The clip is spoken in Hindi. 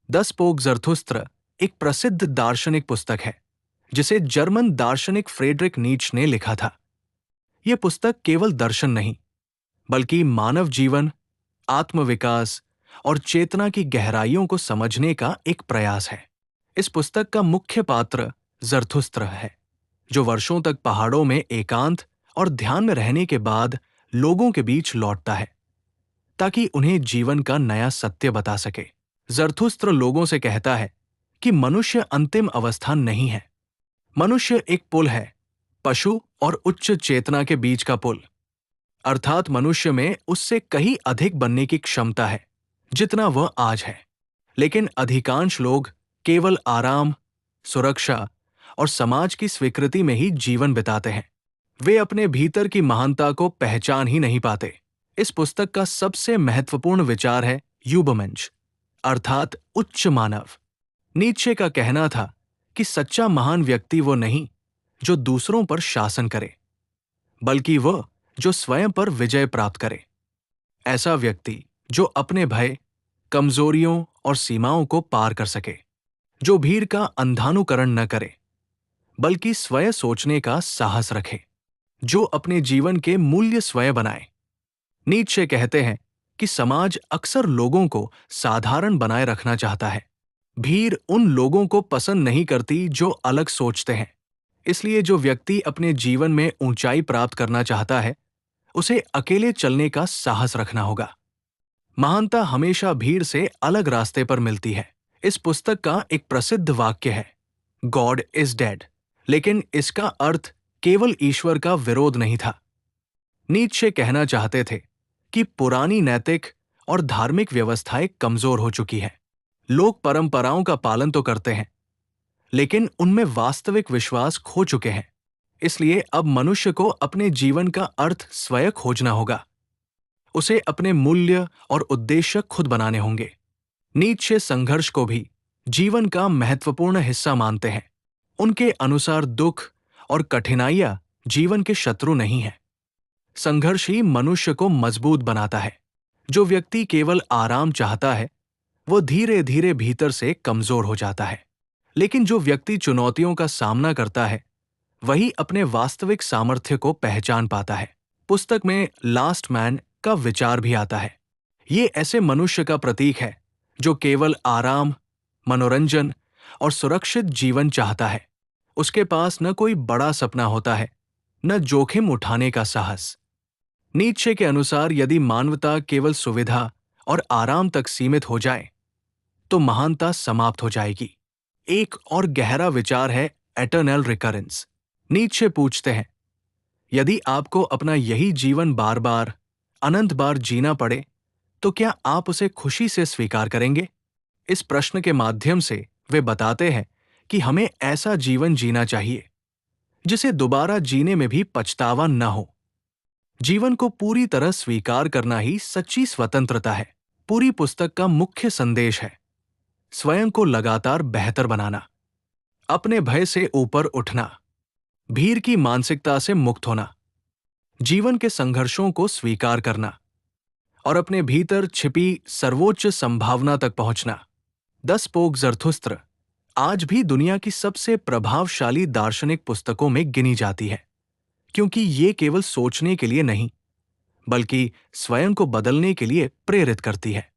दस पोग ज़रथुस्त्र एक प्रसिद्ध दार्शनिक पुस्तक है जिसे जर्मन दार्शनिक फ्रेडरिक नीच ने लिखा था। यह पुस्तक केवल दर्शन नहीं बल्कि मानव जीवन, आत्मविकास और चेतना की गहराइयों को समझने का एक प्रयास है। इस पुस्तक का मुख्य पात्र ज़रथुस्त्र है, जो वर्षों तक पहाड़ों में एकांत और ध्यान में रहने के बाद लोगों के बीच लौटता है ताकि उन्हें जीवन का नया सत्य बता सके। ज़रथुस्त्र लोगों से कहता है कि मनुष्य अंतिम अवस्था नहीं है। मनुष्य एक पुल है, पशु और उच्च चेतना के बीच का पुल। अर्थात मनुष्य में उससे कहीं अधिक बनने की क्षमता है जितना वह आज है। लेकिन अधिकांश लोग केवल आराम, सुरक्षा और समाज की स्वीकृति में ही जीवन बिताते हैं। वे अपने भीतर की महानता को पहचान ही नहीं पाते। इस पुस्तक का सबसे महत्वपूर्ण विचार है यूबमेंश, अर्थात उच्च मानव। नीत्शे का कहना था कि सच्चा महान व्यक्ति वो नहीं जो दूसरों पर शासन करे, बल्कि वह जो स्वयं पर विजय प्राप्त करे। ऐसा व्यक्ति जो अपने भय, कमजोरियों और सीमाओं को पार कर सके, जो भीड़ का अंधानुकरण न करे बल्कि स्वयं सोचने का साहस रखे, जो अपने जीवन के मूल्य स्वयं बनाए। नीत्शे कहते हैं कि समाज अक्सर लोगों को साधारण बनाए रखना चाहता है। भीड़ उन लोगों को पसंद नहीं करती जो अलग सोचते हैं। इसलिए जो व्यक्ति अपने जीवन में ऊंचाई प्राप्त करना चाहता है, उसे अकेले चलने का साहस रखना होगा। महानता हमेशा भीड़ से अलग रास्ते पर मिलती है। इस पुस्तक का एक प्रसिद्ध वाक्य है, गॉड इज डेड, लेकिन इसका अर्थ केवल ईश्वर का विरोध नहीं था। नीत्शे कहना चाहते थे कि पुरानी नैतिक और धार्मिक व्यवस्थाएं कमजोर हो चुकी है। लोग परंपराओं का पालन तो करते हैं, लेकिन उनमें वास्तविक विश्वास खो चुके हैं। इसलिए अब मनुष्य को अपने जीवन का अर्थ स्वयं खोजना होगा। उसे अपने मूल्य और उद्देश्य खुद बनाने होंगे। नीत्शे संघर्ष को भी जीवन का महत्वपूर्ण हिस्सा मानते हैं। उनके अनुसार दुख और कठिनाइयां जीवन के शत्रु नहीं है। संघर्ष ही मनुष्य को मजबूत बनाता है। जो व्यक्ति केवल आराम चाहता है, वो धीरे धीरे भीतर से कमजोर हो जाता है। लेकिन जो व्यक्ति चुनौतियों का सामना करता है, वही अपने वास्तविक सामर्थ्य को पहचान पाता है। पुस्तक में लास्ट मैन का विचार भी आता है। ये ऐसे मनुष्य का प्रतीक है जो केवल आराम, मनोरंजन और सुरक्षित जीवन चाहता है। उसके पास न कोई बड़ा सपना होता है, न जोखिम उठाने का साहस। नीत्शे के अनुसार यदि मानवता केवल सुविधा और आराम तक सीमित हो जाए, तो महानता समाप्त हो जाएगी। एक और गहरा विचार है एटर्नल रिकरेंस। नीत्शे पूछते हैं, यदि आपको अपना यही जीवन बार बार, अनंत बार जीना पड़े, तो क्या आप उसे खुशी से स्वीकार करेंगे? इस प्रश्न के माध्यम से वे बताते हैं कि हमें ऐसा जीवन जीना चाहिए जिसे दोबारा जीने में भी पछतावा न हो। जीवन को पूरी तरह स्वीकार करना ही सच्ची स्वतंत्रता है। पूरी पुस्तक का मुख्य संदेश है स्वयं को लगातार बेहतर बनाना, अपने भय से ऊपर उठना, भीड़ की मानसिकता से मुक्त होना, जीवन के संघर्षों को स्वीकार करना और अपने भीतर छिपी सर्वोच्च संभावना तक पहुंचना। दस पोग ज़रथुस्त्र आज भी दुनिया की सबसे प्रभावशाली दार्शनिक पुस्तकों में गिनी जाती है, क्योंकि ये केवल सोचने के लिए नहीं, बल्कि स्वयं को बदलने के लिए प्रेरित करती है।